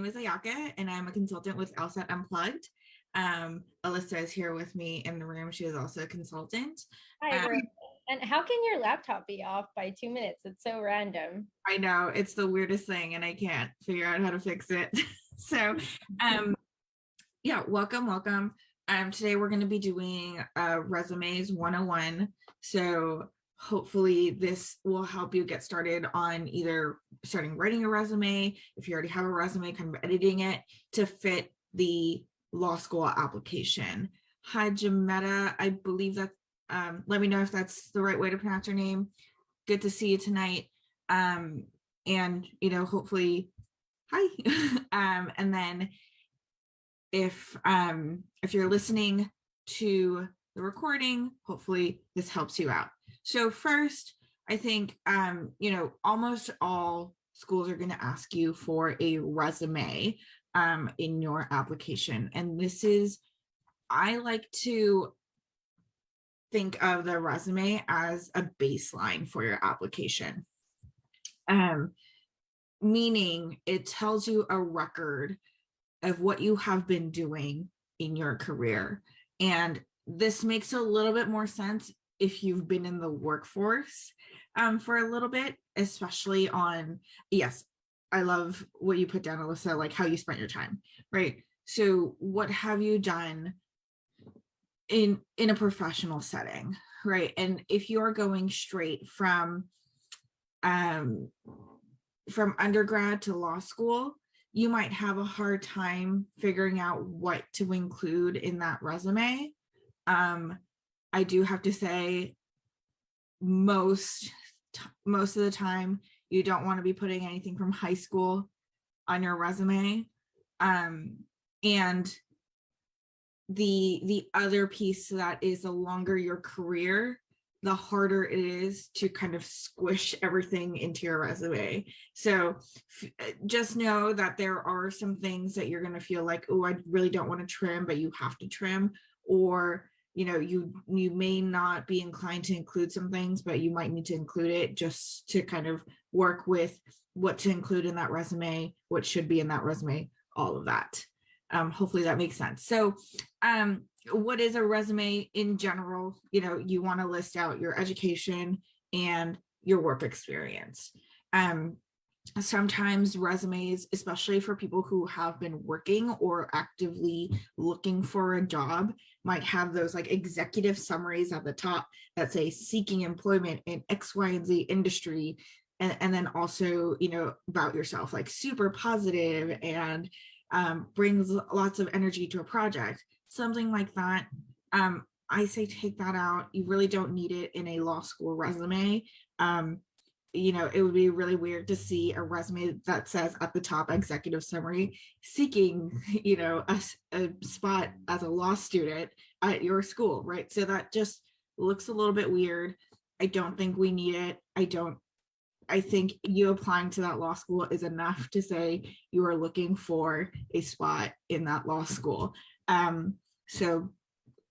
name is Ayaka, and I'm a consultant with LSAT Unplugged. Alyssa is here with me in the room. She is also a consultant. Hi, Um, everyone. And how can your laptop be off by 2 minutes? It's so random. I know it's the weirdest thing, and I can't figure out how to fix it. So, um, yeah, welcome. Today we're going to be doing resumes 101. So hopefully this will help you get started on either starting writing a resume, if you already have a resume, kind of editing it to fit the law school application. Hi, Jametta. I believe that, let me know if that's the right way to pronounce your name. Good to see you tonight. And, hopefully, hi. And then if you're listening to the recording, hopefully this helps you out. So first, I think almost all schools are going to ask you for a resume in your application, and I like to think of the resume as a baseline for your application, meaning it tells you a record of what you have been doing in your career. And this makes a little bit more sense if you've been in the workforce for a little bit, especially yes, I love what you put down, Alyssa, like how you spent your time, right? So what have you done in a professional setting, right? And if you're going straight from undergrad to law school, you might have a hard time figuring out what to include in that resume. I do have to say, most of the time, you don't want to be putting anything from high school on your resume. And the other piece to that is the longer your career, the harder it is to kind of squish everything into your resume. So just know that there are some things that you're going to feel like, oh, I really don't want to trim, but you have to trim. Or, you may not be inclined to include some things, but you might need to include it just to kind of work with what to include in that resume, what should be in that resume, all of that. Hopefully that makes sense. So what is a resume in general? You want to list out your education and your work experience. Sometimes resumes, especially for people who have been working or actively looking for a job, might have those like executive summaries at the top that say seeking employment in X, Y, and Z industry. And then also, about yourself, like super positive and brings lots of energy to a project, something like that. I say take that out. You really don't need it in a law school resume. It would be really weird to see a resume that says at the top executive summary seeking, a spot as a law student at your school, right? So that just looks a little bit weird. I don't think we need it. I think you applying to that law school is enough to say you are looking for a spot in that law school. So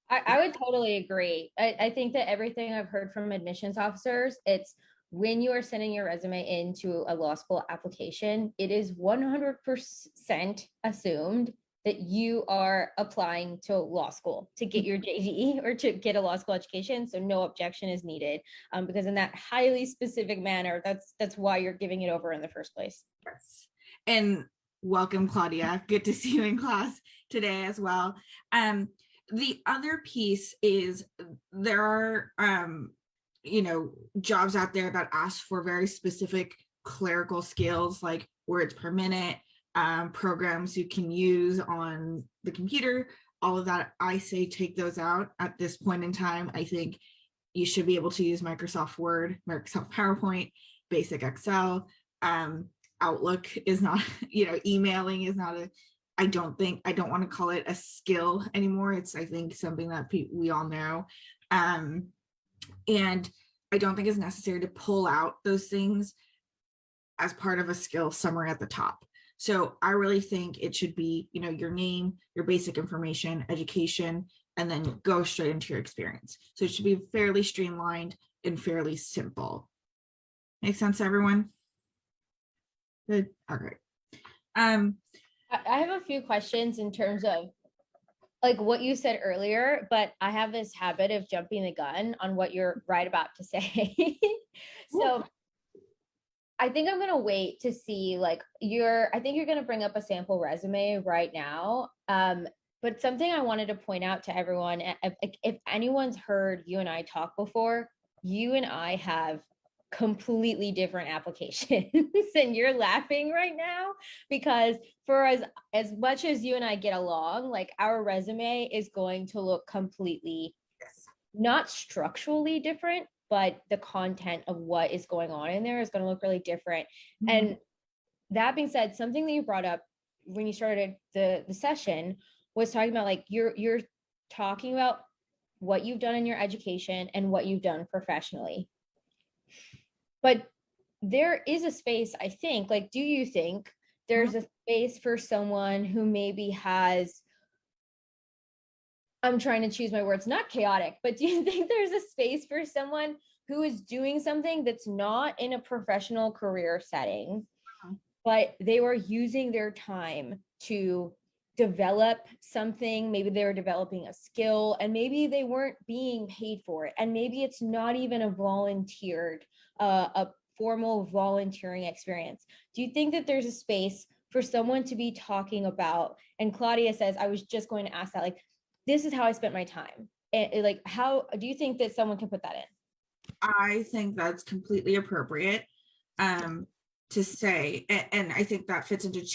I would totally agree. I think that everything I've heard from admissions officers, it's when you are sending your resume into a law school application, it is 100% assumed that you are applying to law school to get your JD or to get a law school education. So no objection is needed, because in that highly specific manner, that's why you're giving it over in the first place. yes. And welcome, Claudia. Good to see you in class today as well. The other piece is there are, jobs out there that ask for very specific clerical skills, like words per minute, programs you can use on the computer, all of that. I say take those out at this point in time. I think you should be able to use Microsoft Word, Microsoft PowerPoint, basic Excel. Outlook is not, emailing is not I don't want to call it a skill anymore. It's, I think, something that we all know. And I don't think it's necessary to pull out those things as part of a skill summary at the top. So I really think it should be, your name, your basic information, education, and then go straight into your experience. So it should be fairly streamlined and fairly simple. Make sense, everyone? Good. All right. I have a few questions in terms of like what you said earlier, but I have this habit of jumping the gun on what you're right about to say. So I think I'm gonna wait to see like I think you're gonna bring up a sample resume right now. But something I wanted to point out to everyone, if anyone's heard you and I talk before, you and I have completely different applications. And you're laughing right now because for as much as you and I get along, like our resume is going to look completely not structurally different, but the content of what is going on in there is going to look really different. Mhm. And that being said, something that you brought up when you started the session was talking about like you're talking about what you've done in your education and what you've done professionally. But there is a space, I think, like, do you think there's a space for someone who maybe has, I'm trying to choose my words, not chaotic, but do you think there's a space for someone who is doing something that's not in a professional career setting, but they were using their time to develop something? Maybe they were developing a skill and maybe they weren't being paid for it. And maybe it's not even a volunteered, a formal volunteering experience. Do you think that there's a space for someone to be talking about? And Claudia says, I was just going to ask that, like, this is how I spent my time. And like, how do you think that someone can put that in? I think that's completely appropriate to say, and I think that fits into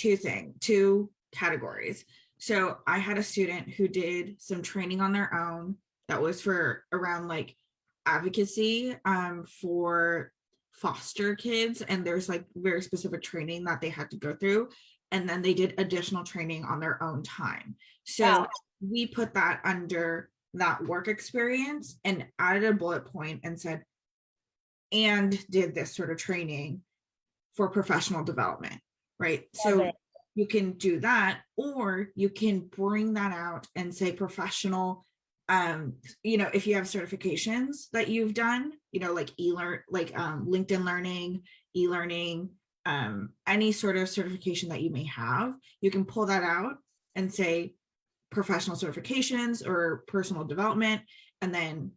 two categories. So I had a student who did some training on their own that was for around like advocacy for foster kids, and there's like very specific training that they had to go through, and then they did additional training on their own time. So Wow. we put that under that work experience and added a bullet point and said, and did this sort of training for professional development, right? Love So it. you can do that, or you can bring that out and say professional, if you have certifications that you've done, like e-learn, like LinkedIn Learning, e-learning, any sort of certification that you may have, you can pull that out and say professional certifications or personal development, and then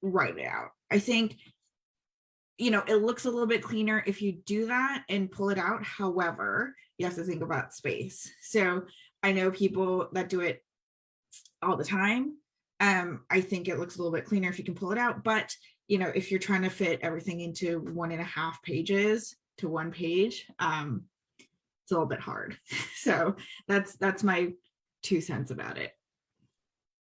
write it out. I think it looks a little bit cleaner if you do that and pull it out. However, you have to think about space. So I know people that do it all the time. I think it looks a little bit cleaner if you can pull it out. But if you're trying to fit everything into 1.5 pages to 1 page, it's a little bit hard. So that's my 2 cents about it.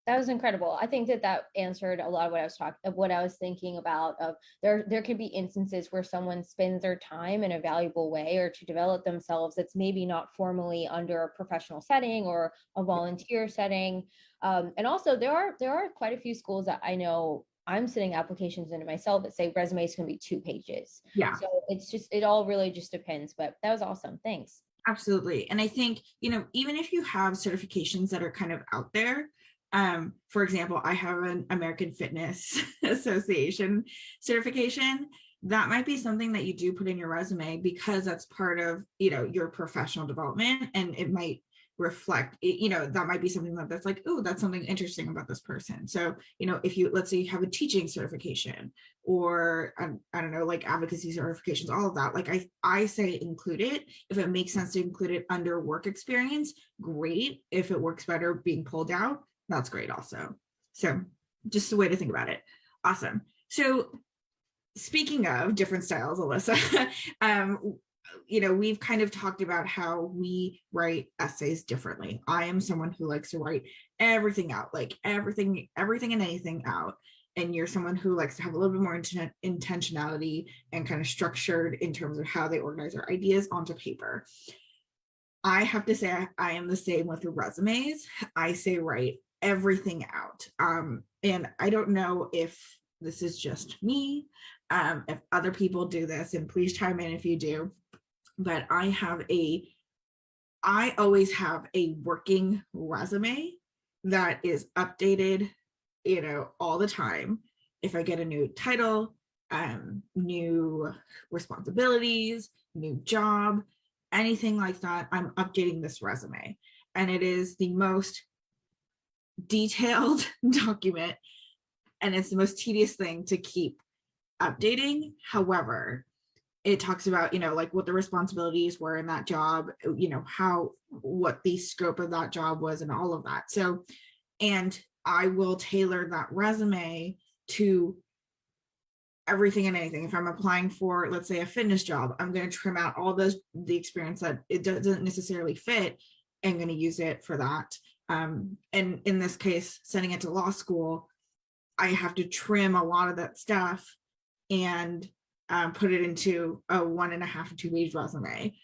That was incredible. I think that that answered a lot of what I was thinking about. Of there can be instances where someone spends their time in a valuable way or to develop themselves that's maybe not formally under a professional setting or a volunteer setting. And also there are quite a few schools that I know I'm sending applications into myself that say resumes can be 2 pages. Yeah. So it all really just depends. But that was awesome. Thanks. Absolutely. And I think, even if you have certifications that are kind of out there, for example, I have an American Fitness Association certification. That might be something that you do put in your resume because that's part of, your professional development, and it might reflect, that might be something that's like, oh, that's something interesting about this person. So, if let's say you have a teaching certification or I don't know, like advocacy certifications, all of that, like I say include it. If it makes sense to include it under work experience, great. If it works better being pulled out, that's great also. So just a way to think about it. Awesome. So speaking of different styles, Alyssa, we've kind of talked about how we write essays differently. I am someone who likes to write everything out, like everything and anything out. And you're someone who likes to have a little bit more intentionality and kind of structured in terms of how they organize their ideas onto paper. I have to say I am the same with the resumes. I say write everything out. And I don't know if this is just me, if other people do this, and please chime in if you do, but I always have a working resume that is updated, all the time. If I get a new title, new responsibilities, new job, anything like that, I'm updating this resume. And it is the most detailed document, and it's the most tedious thing to keep updating. However, it talks about, like what the responsibilities were in that job, what the scope of that job was and all of that. So, and I will tailor that resume to everything and anything. If I'm applying for, let's say, a fitness job, I'm going to trim out all the experience that it doesn't necessarily fit and going to use it for that. And in this case, sending it to law school, I have to trim a lot of that stuff and put it into a 1.5 to 2 page resume.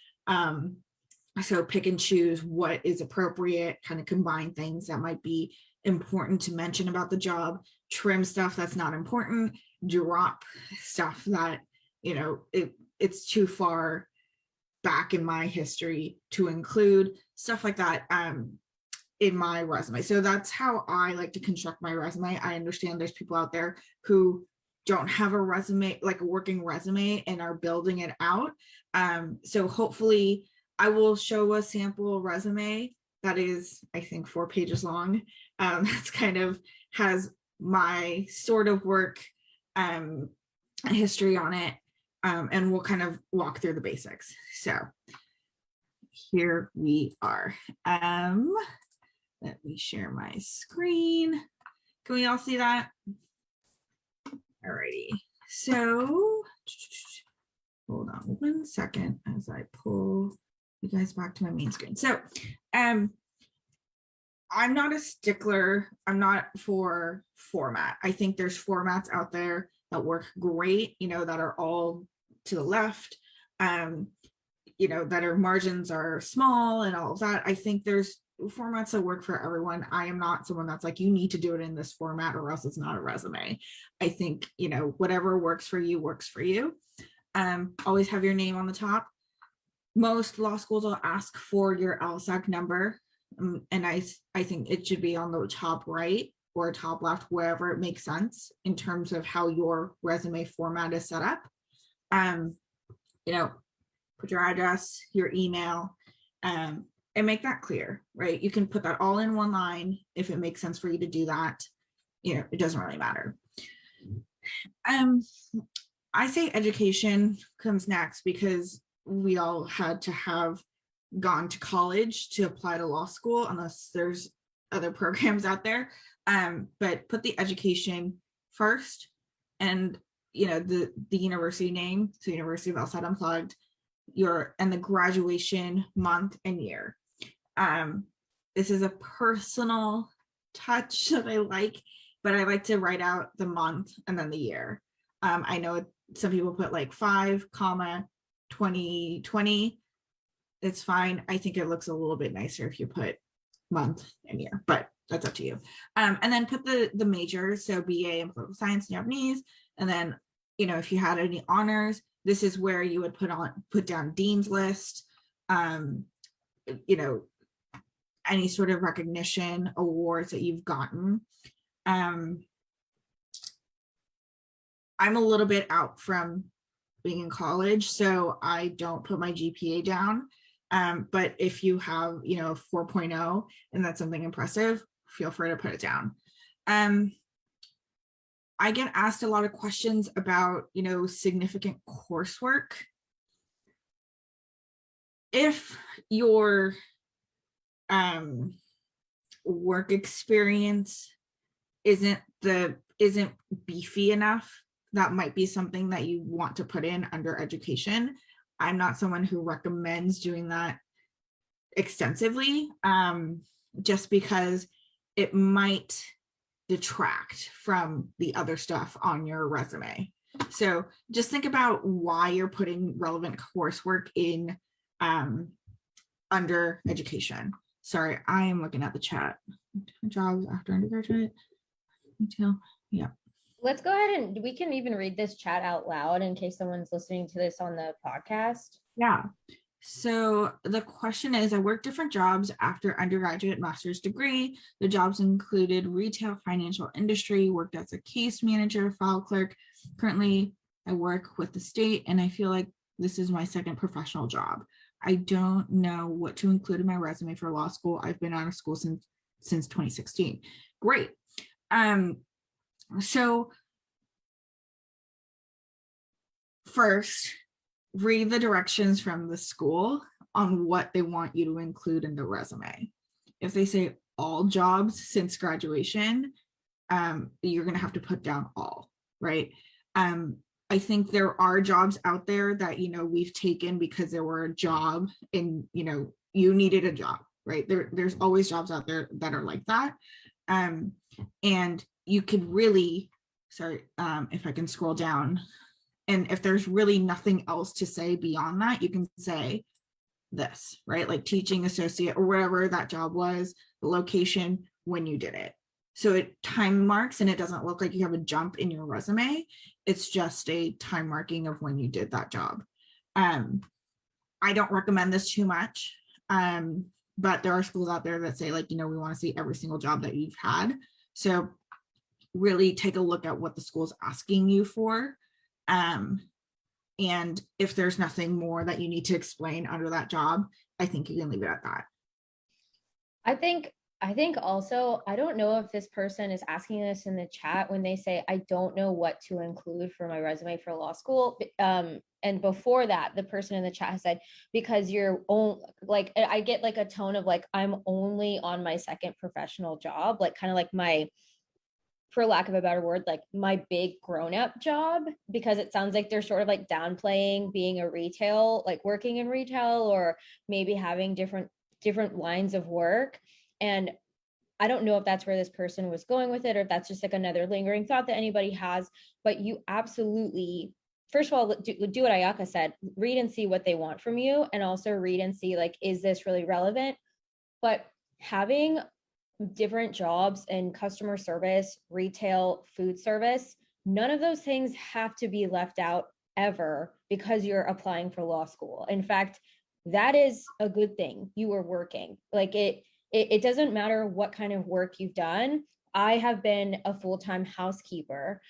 So pick and choose what is appropriate, kind of combine things that might be important to mention about the job, trim stuff that's not important, drop stuff that, it's too far back in my history to include, stuff like that in my resume. So that's how I like to construct my resume. I understand there's people out there who don't have a resume, like a working resume, and are building it out. So hopefully I will show a sample resume that is, I think, 4 pages long. That's kind of has my sort of work history on it. And we'll kind of walk through the basics. So here we are. Let me share my screen. Can we all see that? Alrighty. So hold on 1 second as I pull you guys back to my main screen. So I'm not a stickler. I'm not for format. I think there's formats out there that work great, that are all to the left, that our margins are small and all of that. I think there's formats that work for everyone. I am not someone that's like, you need to do it in this format or else it's not a resume. I think, whatever works for you works for you. Always have your name on the top. Most law schools will ask for your LSAT number. And I think it should be on the top right or top left, wherever it makes sense in terms of how your resume format is set up. Put your address, your email, and make that clear, right? You can put that all in one line if it makes sense for you to do that. It doesn't really matter. I say education comes next because we all had to have gone to college to apply to law school, unless there's other programs out there. But put the education first, and the university name, so University of LSAT Unplugged, and the graduation month and year. This is a personal touch that I like, but I like to write out the month and then the year. I know some people put like 5, 2020. It's fine. I think it looks a little bit nicer if you put month and year, but that's up to you. And then put the majors, so BA in political science and Japanese. And then, if you had any honors, this is where you would put down dean's list, any sort of recognition, awards that you've gotten. I'm a little bit out from being in college, so I don't put my GPA down. But if you have, 4.0 and that's something impressive, feel free to put it down. I get asked a lot of questions about, significant coursework. If your work experience isn't beefy enough, that might be something that you want to put in under education. I'm not someone who recommends doing that extensively, just because it might detract from the other stuff on your resume. So just think about why you're putting relevant coursework in under education. Sorry, I am looking at the chat. Jobs after undergraduate. Retail. Yeah. Let's go ahead and we can even read this chat out loud in case someone's listening to this on the podcast. Yeah. So the question is, I worked different jobs after undergraduate master's degree. The jobs included retail, financial industry, worked as a case manager, file clerk. Currently, I work with the state, and I feel like this is my second professional job. I don't know what to include in my resume for law school. I've been out of school since 2016. Great. So first, read the directions from the school on what they want you to include in the resume. If they say all jobs since graduation, you're going to have to put down all, right? I think there are jobs out there that, we've taken because there were a job and, you needed a job, right? There's always jobs out there that are like that. And you could really, if I can scroll down, and if there's really nothing else to say beyond that, you can say this, right? Like teaching associate or whatever that job was, the location, when you did it. So it time marks and it doesn't look like you have a jump in your resume. It's just a time marking of when you did that job. I don't recommend this too much, but there are schools out there that say like, we want to see every single job that you've had. So really take a look at what the school's asking you for. And if there's nothing more that you need to explain under that job, I think you can leave it at that. I think also, I don't know if this person is asking this in the chat when they say, I don't know what to include for my resume for law school. And before that, the person in the chat has said, because you're like, I get like a tone of like, I'm only on my second professional job, like kind of like my, for lack of a better word, like my big grown-up job, because it sounds like they're sort of like downplaying being a retail, like working in retail, or maybe having different lines of work. And I don't know if that's where this person was going with it, or if that's just like another lingering thought that anybody has, but you absolutely, first of all, do what Ayaka said, read and see what they want from you, and also read and see like, is this really relevant? But having different jobs in customer service, retail, food service, none of those things have to be left out ever because you're applying for law school. In fact, that is a good thing. You are working. Like it doesn't matter what kind of work you've done. I have been a full-time housekeeper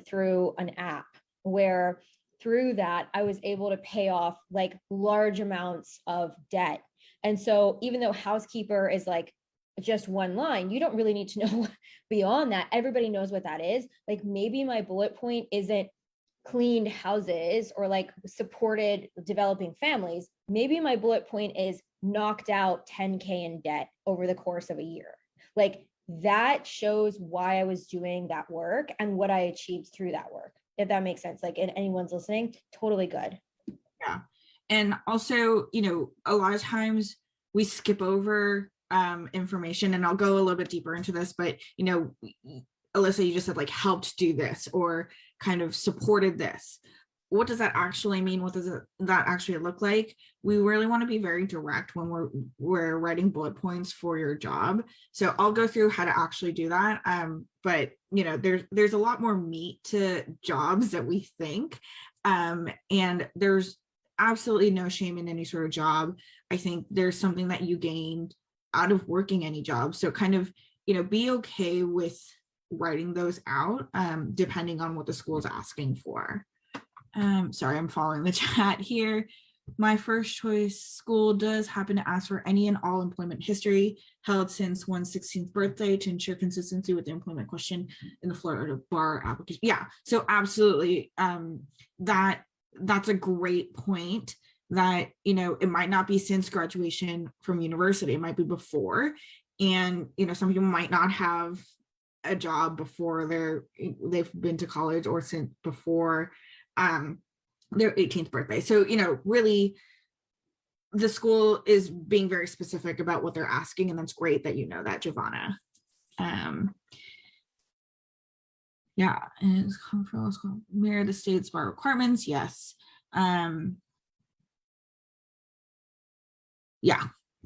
through an app where through that I was able to pay off like large amounts of debt. And so even though housekeeper is like just one line, you don't really need to know beyond that. Everybody knows what that is. Like maybe my bullet point isn't cleaned houses or like supported developing families. Maybe my bullet point is knocked out 10K in debt over the course of a year. Like that shows why I was doing that work and what I achieved through that work. If that makes sense, like, and anyone's listening, totally good. Yeah. And also, a lot of times we skip over information, and I'll go a little bit deeper into this, but, Alyssa, you just said like helped do this or kind of supported this. What does that actually mean? What does that actually look like? We really want to be very direct when we're writing bullet points for your job. So I'll go through how to actually do that. But there's a lot more meat to jobs that we think. And there's absolutely no shame in any sort of job. I think there's something that you gain out of working any job. So kind of, be okay with writing those out, depending on what the school is asking for. Sorry, I'm following the chat here. My first choice school does happen to ask for any and all employment history held since one's 16th birthday to ensure consistency with the employment question in the Florida bar application. Yeah, so absolutely. That's a great point, that, it might not be since graduation from university, it might be before. And, some people might not have a job before they've been to college or since before their 18th birthday. So, really the school is being very specific about what they're asking, and that's great that you know that, Giovanna. Yeah, and it's mirror the state's bar requirements. Yes. Yeah,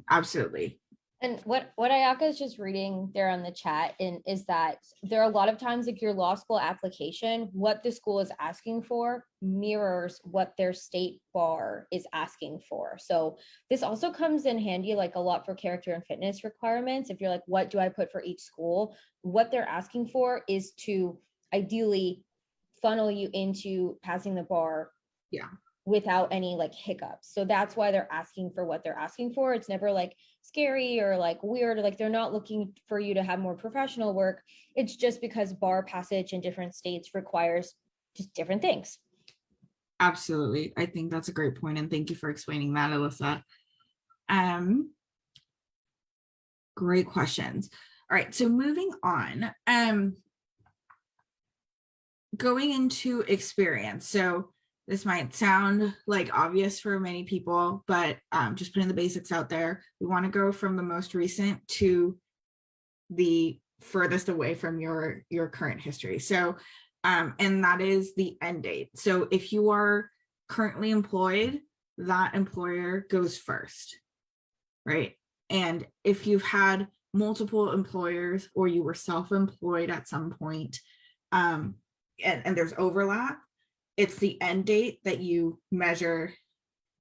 absolutely. And what Ayaka is just reading there on the chat is that there are a lot of times, like your law school application, what the school is asking for mirrors what their state bar is asking for. So this also comes in handy like a lot for character and fitness requirements. If you're like, what do I put for each school? What they're asking for is to ideally funnel you into passing the bar. Yeah. without any like hiccups. So that's why they're asking for what they're asking for. It's never like scary or like weird, or like they're not looking for you to have more professional work. It's just because bar passage in different states requires just different things. Absolutely. I think that's a great point, and thank you for explaining that, Alyssa. Um, Great questions. All right, so moving on. Going into experience. So this might sound like obvious for many people, but just putting the basics out there. We want to go from the most recent to the furthest away from your current history. So, and that is the end date. So if you are currently employed, that employer goes first, right? And if you've had multiple employers or you were self-employed at some point, and there's overlap, it's the end date that you measure.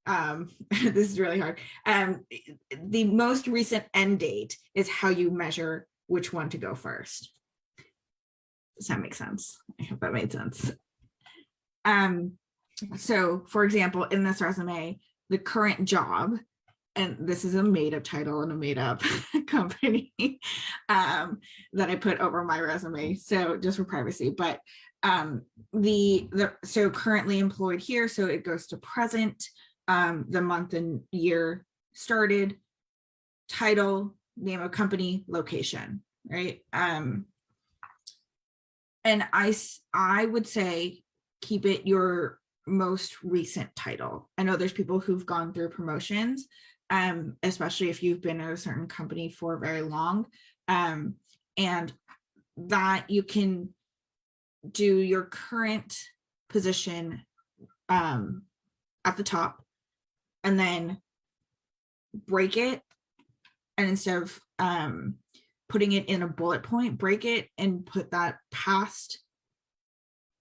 This is really hard. The most recent end date is how you measure which one to go first. Does that make sense? I hope that made sense. So for example, in this resume, the current job, and this is a made-up title and a made-up company that I put over my resume, so just for privacy. But so currently employed here, so it goes to present, the month and year started, title, name of company, location, right? And I would say keep it your most recent title. I know there's people who've gone through promotions, especially if you've been at a certain company for very long, and that you can do your current position at the top, and then break it, and instead of putting it in a bullet point, break it and put that past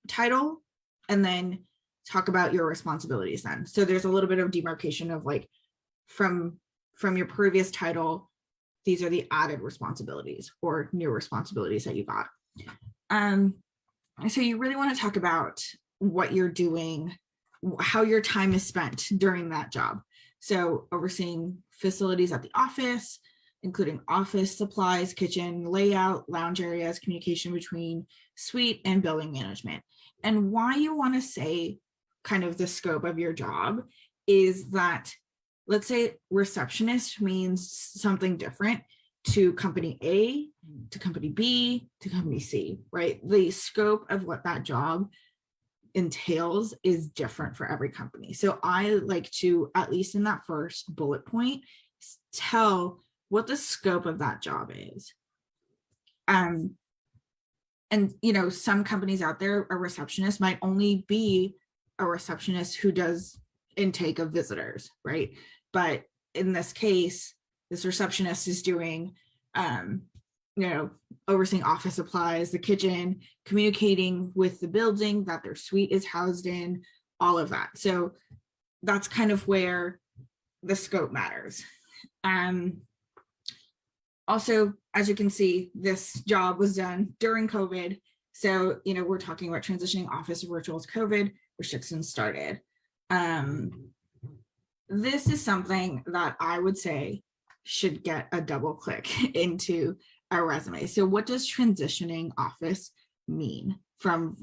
title, and then talk about your responsibilities then. So there's a little bit of demarcation of like from your previous title, these are the added responsibilities or new responsibilities that you got. So you really want to talk about what you're doing, how your time is spent during that job. So overseeing facilities at the office, including office supplies, kitchen layout, lounge areas, communication between suite and building management. And why you want to say kind of the scope of your job is that, let's say receptionist means something different to company A, to company B, to company C, right? The scope of what that job entails is different for every company. So I like to, at least in that first bullet point, tell what the scope of that job is. And some companies out there, a receptionist might only be a receptionist who does intake of visitors, right? But in this case, this receptionist is doing overseeing office supplies, the kitchen, communicating with the building that their suite is housed in, all of that. So that's kind of where the scope matters. Also, as you can see, this job was done during COVID. So, we're talking about transitioning office to virtual as COVID restrictions started. This is something that I would say should get a double click into a resume. So what does transitioning office mean from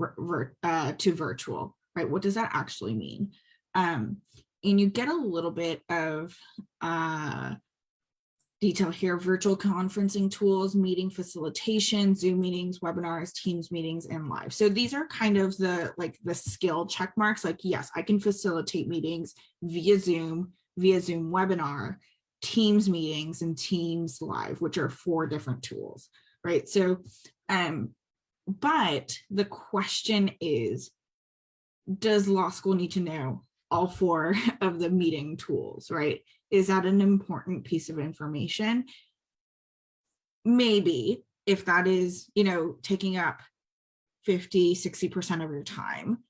to virtual, right? What does that actually mean? And you get a little bit of detail here: virtual conferencing tools, meeting facilitation, Zoom meetings, webinars, Teams meetings, and live. So these are kind of the skill check marks. Like, yes, I can facilitate meetings via Zoom webinar, Teams meetings, and Teams live, which are 4 different tools, right? So, but the question is, does law school need to know all 4 of the meeting tools, right? Is that an important piece of information? Maybe, if that is, taking up 50, 60% of your time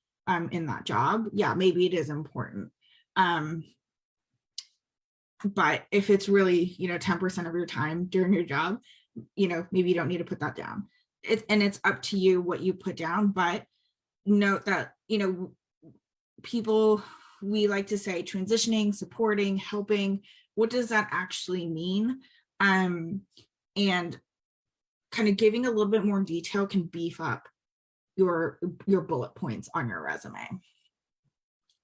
in that job, yeah, maybe it is important. But if it's really, 10% of your time during your job, maybe you don't need to put that down. It's up to you what you put down, but note that, people we like to say transitioning, supporting, helping. What does that actually mean? And kind of giving a little bit more detail can beef up your bullet points on your resume.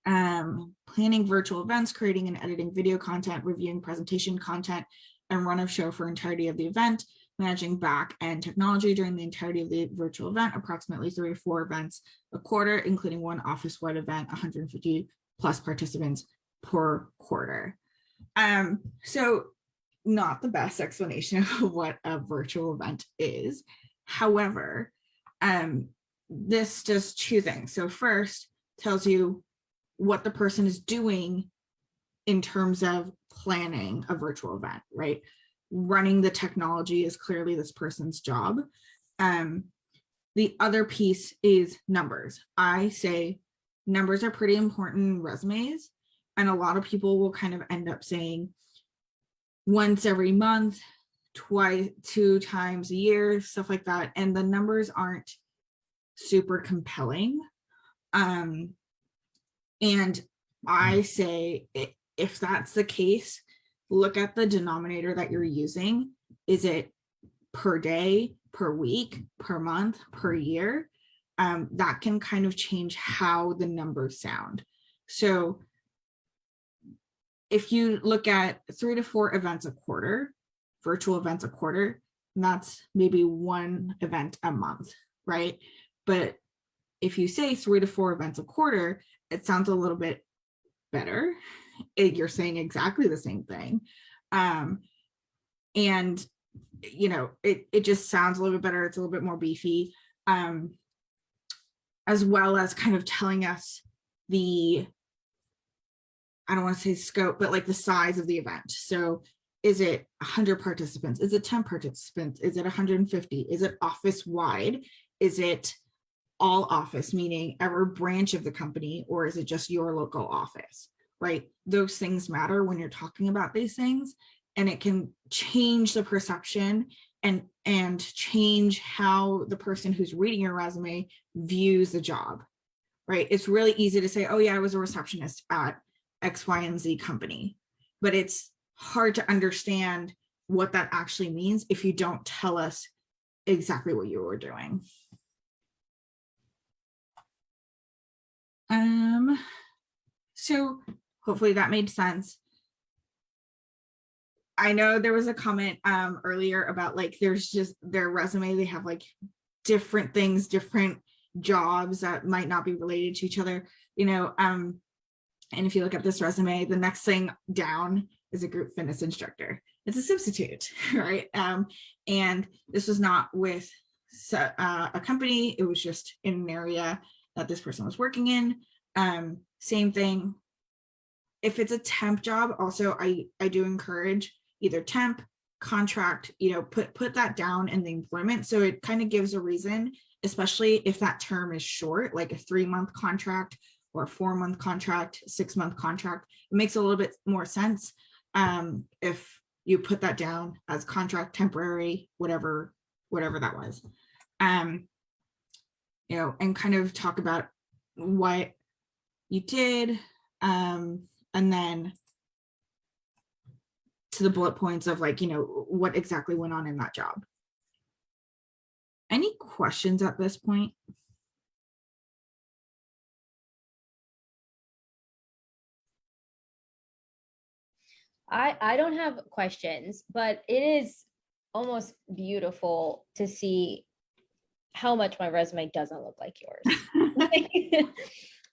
Planning virtual events, creating and editing video content, reviewing presentation content, and run of show for entirety of the event, managing back end technology during the entirety of the virtual event, approximately 3 or 4 events a quarter, including one office-wide event, 150 plus participants per quarter. So not the best explanation of what a virtual event is. However, this does 2 things. So first, tells you what the person is doing in terms of planning a virtual event, right? Running the technology is clearly this person's job. The other piece is numbers. I say numbers are pretty important in resumes, and a lot of people will kind of end up saying once every month, twice, 2 times a year, stuff like that. And the numbers aren't super compelling. And I say, if that's the case, look at the denominator that you're using. Is it per day, per week, per month, per year? That can kind of change how the numbers sound. So if you look at 3 to 4 events a quarter, virtual events a quarter, that's maybe 1 event a month, right? But if you say 3 to 4 events a quarter, it sounds a little bit better. You're saying exactly the same thing. And you know, it just sounds a little bit better. It's a little bit more beefy, as well as kind of telling us the, I don't want to say scope, but like the size of the event. So is it 100 participants? Is it 10 participants? Is it 150? Is it office wide? Is it all office, meaning every branch of the company, or is it just your local office, right? Those things matter when you're talking about these things, and it can change the perception and change how the person who's reading your resume views the job, right? It's really easy to say, oh yeah, I was a receptionist at X, Y, and Z company, but it's hard to understand what that actually means if you don't tell us exactly what you were doing. So hopefully that made sense. I know there was a comment earlier about like there's just their resume, they have like different things, different jobs that might not be related to each other, you know. And if you look at this resume, the next thing down is a group fitness instructor. It's a substitute, right? And this was not with a company, it was just in an area that this person was working in. Same thing. If it's a temp job, also I do encourage either temp, contract, you know, put that down in the employment. So it kind of gives a reason, especially if that term is short, like a 3-month contract or a 4-month contract, 6-month contract. It makes a little bit more sense if you put that down as contract, temporary, whatever that was. You know, and kind of talk about what you did, and then to the bullet points of like, you know, what exactly went on in that job. Any questions at this point? I don't have questions, but it is almost beautiful to see how much my resume doesn't look like yours.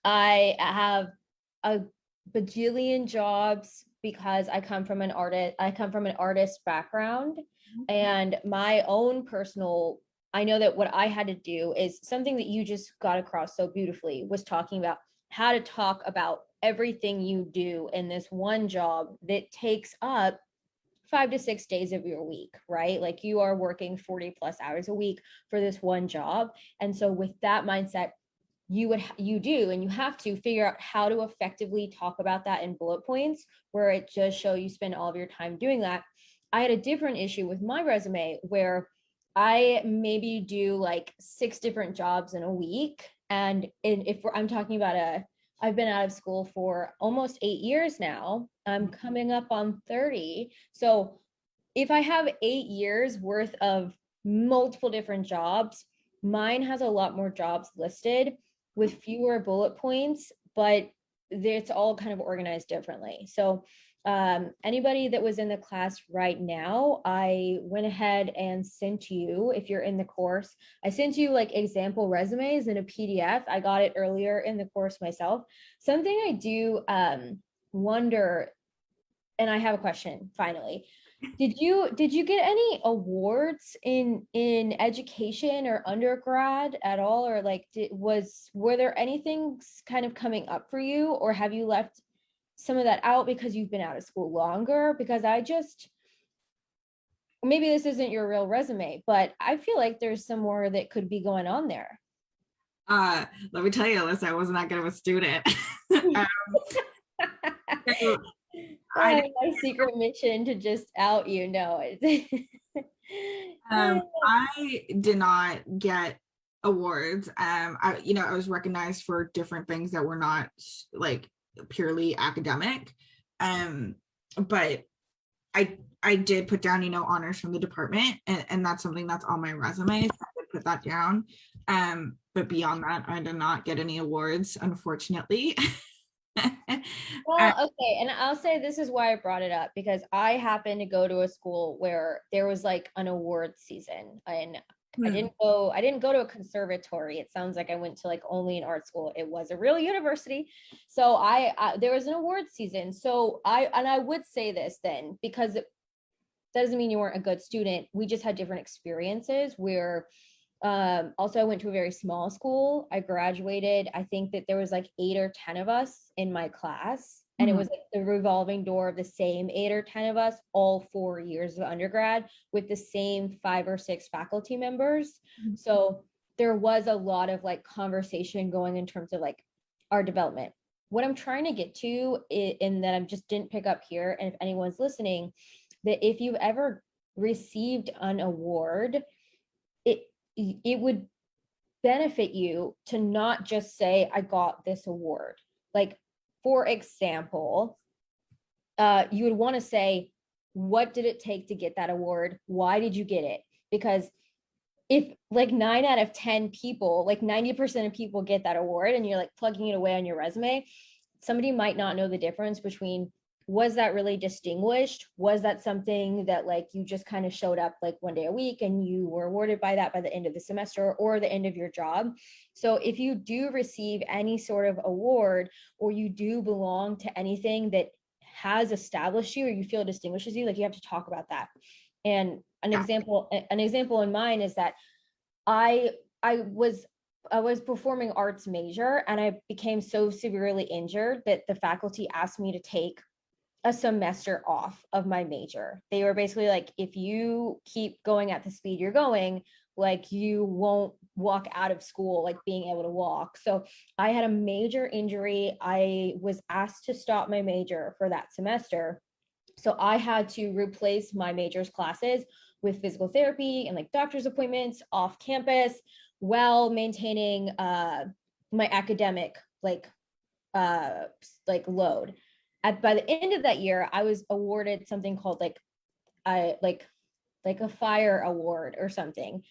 I have a bajillion jobs because I come from an artist background, and my own personal, I know that what I had to do is something that you just got across so beautifully, was talking about how to talk about everything you do in this one job that takes up 5 to 6 days of your week, right? Like you are working 40 plus hours a week for this one job. And so with that mindset, you have to figure out how to effectively talk about that in bullet points where it just show you spend all of your time doing that. I had a different issue with my resume where I maybe do like 6 different jobs in a week. And if I'm talking about a I've been out of school for almost 8 years now. I'm coming up on 30. So if I have 8 years worth of multiple different jobs, mine has a lot more jobs listed with fewer bullet points, but it's all kind of organized differently. So anybody that was in the class right now, I went ahead and sent you, if you're in the course, I sent you like example resumes in a PDF. I got it earlier in the course myself. Something I do wonder, and I have a question finally. Did you get any awards in education or undergrad at all, or like were there anything kind of coming up for you, or have you left some of that out because you've been out of school longer? Because I just, maybe this isn't your real resume, but I feel like there's some more that could be going on there. Let me tell you, Alyssa, I wasn't that good of a student. um, so I My secret mission to just out you know it. I did not get awards. I was recognized for different things that were not like purely academic. But I did put down, honors from the department, and that's something that's on my resume. So I would put that down. But beyond that, I did not get any awards, unfortunately. Well, okay, and I'll say this is why I brought it up, because I happened to go to a school where there was like an award season, and I didn't go to a conservatory. It sounds like I went to like only an art school. It was a real university. So there was an award season. So I would say this then, because it doesn't mean you weren't a good student. We just had different experiences where also I went to a very small school. I graduated, I think that there was like 8 or 10 of us in my class, and it was like the revolving door of the same 8 or 10 of us all 4 years of undergrad with the same 5 or 6 faculty members. So there was a lot of like conversation going in terms of like our development. What I'm trying to get to in that I just didn't pick up here, and if anyone's listening, that if you've ever received an award, it would benefit you to not just say, I got this award. Like, for example, you would want to say, what did it take to get that award? Why did you get it? Because if like 9 out of 10 people, like 90% of people get that award, and you're like plugging it away on your resume, somebody might not know the difference between, was that really distinguished? Was that something that like you just kind of showed up like one day a week and you were awarded by that by the end of the semester or the end of your job? So if you do receive any sort of award, or you do belong to anything that has established you or you feel distinguishes you, like you have to talk about that. And an example in mine is that I was performing arts major, and I became so severely injured that the faculty asked me to take a semester off of my major. They were basically like, if you keep going at the speed you're going, like you won't walk out of school like being able to walk. So I had a major injury. I was asked to stop my major for that semester. So I had to replace my major's classes with physical therapy and like doctor's appointments off campus, while maintaining my academic load. By the end of that year, I was awarded something called like a fire award or something.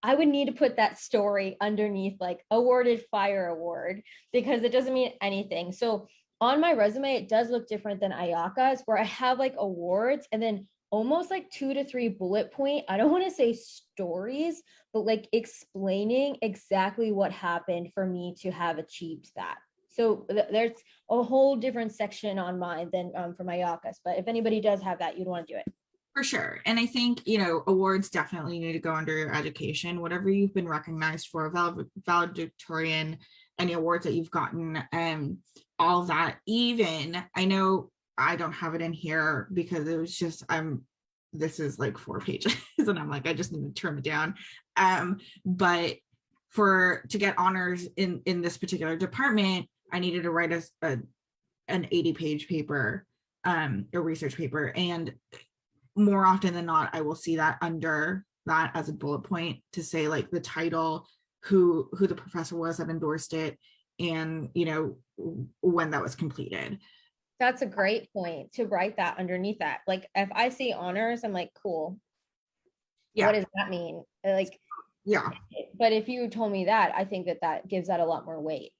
I would need to put that story underneath like awarded fire award, because it doesn't mean anything. So on my resume, it does look different than Ayaka's, where I have like awards and then almost like 2 to 3 bullet point, I don't want to say stories, but like explaining exactly what happened for me to have achieved that. So there's a whole different section on mine than for Ayaka's. But if anybody does have that, you'd want to do it. For sure. And I think, awards definitely need to go under your education, whatever you've been recognized for, valedictorian, any awards that you've gotten, all of that. Even, I know I don't have it in here because it was just, this is like 4 pages and I'm like, I just need to trim it down. But to get honors in this particular department, I needed to write an 80-page paper, a research paper. And more often than not, I will see that under that as a bullet point to say like the title, who the professor was that endorsed it, and, you know, when that was completed. That's a great point to write that underneath that. Like if I see honors, I'm like, cool. Yeah. What does that mean? Like, Yeah. but if you told me that, I think that that gives that a lot more weight.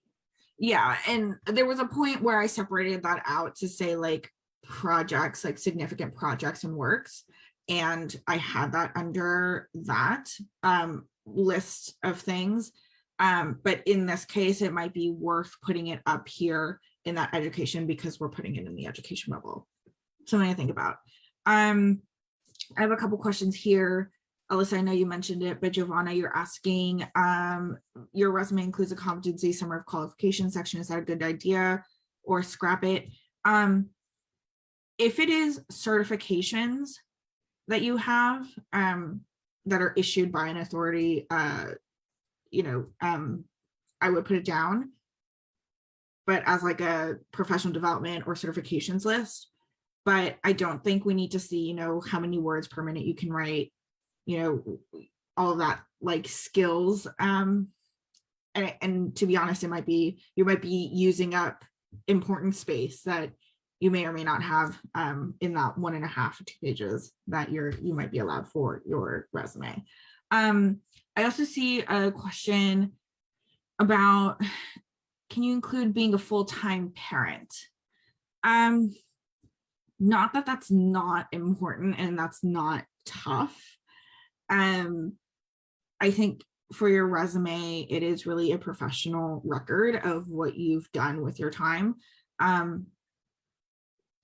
Yeah. And there was a point where I separated that out to say like projects, like significant projects and works. And I had that under that list of things. But in this case, it might be worth putting it up here in that education because we're putting it in the education bubble. Something to think about. I have a couple questions here. Alyssa, I know you mentioned it, but Giovanna, you're asking, your resume includes a competency summary of qualification section. Is that a good idea or scrap it? If it is certifications that you have that are issued by an authority, you know, I would put it down, but as like a professional development or certifications list. But I don't think we need to see, you know, how many words per minute you can write, you know, all of that like skills. And to be honest, you might be using up important space that you may or may not have in that 1.5 to 2 pages that you might be allowed for your resume. I also see a question about, can you include being a full-time parent? Not that that's not important and that's not tough. I think for your resume, it is really a professional record of what you've done with your time.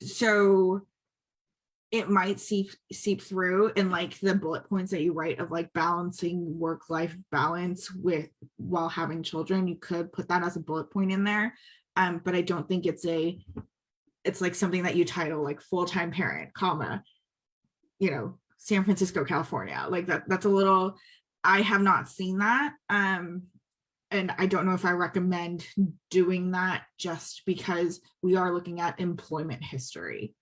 So it might seep through in like the bullet points that you write of like balancing work-life balance with while having children. You could put that as a bullet point in there. But I don't think it's like something that you title like full-time parent, comma, you know, San Francisco, California. Like that's a little, I have not seen that. And I don't know if I recommend doing that just because we are looking at employment history.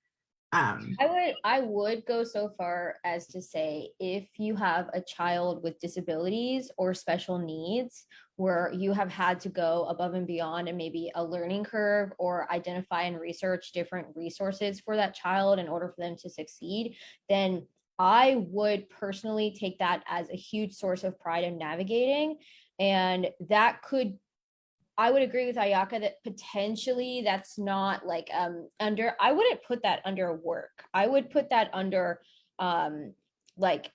I would go so far as to say if you have a child with disabilities or special needs where you have had to go above and beyond and maybe a learning curve or identify and research different resources for that child in order for them to succeed, then I would personally take that as a huge source of pride in navigating. And that could, I would agree with Ayaka that potentially that's not like under, I wouldn't put that under work. I would put that under like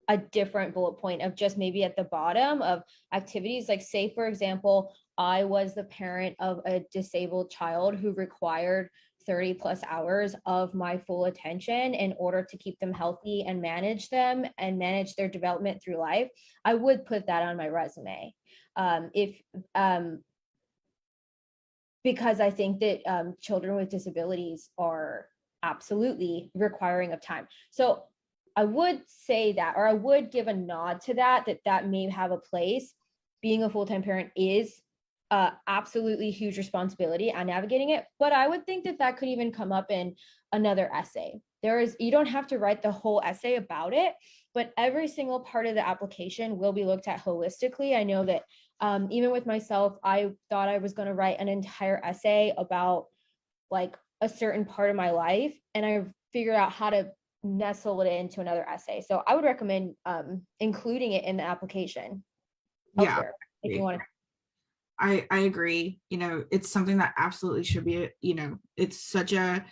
a different bullet point of just maybe at the bottom of activities. Like say, for example, I was the parent of a disabled child who required 30 plus hours of my full attention in order to keep them healthy and manage them and manage their development through life. I would put that on my resume. If because I think that children with disabilities are absolutely requiring of time. So I would say that, or I would give a nod to that may have a place. Being a full-time parent is absolutely huge responsibility on navigating it. But I would think that could even come up in another essay. You don't have to write the whole essay about it, but every single part of the application will be looked at holistically. I know that even with myself, I thought I was going to write an entire essay about like a certain part of my life, and I figured out how to nestle it into another essay. So I would recommend including it in the application elsewhere if you want to. I agree. You know, it's something that absolutely should be, you know, it's such a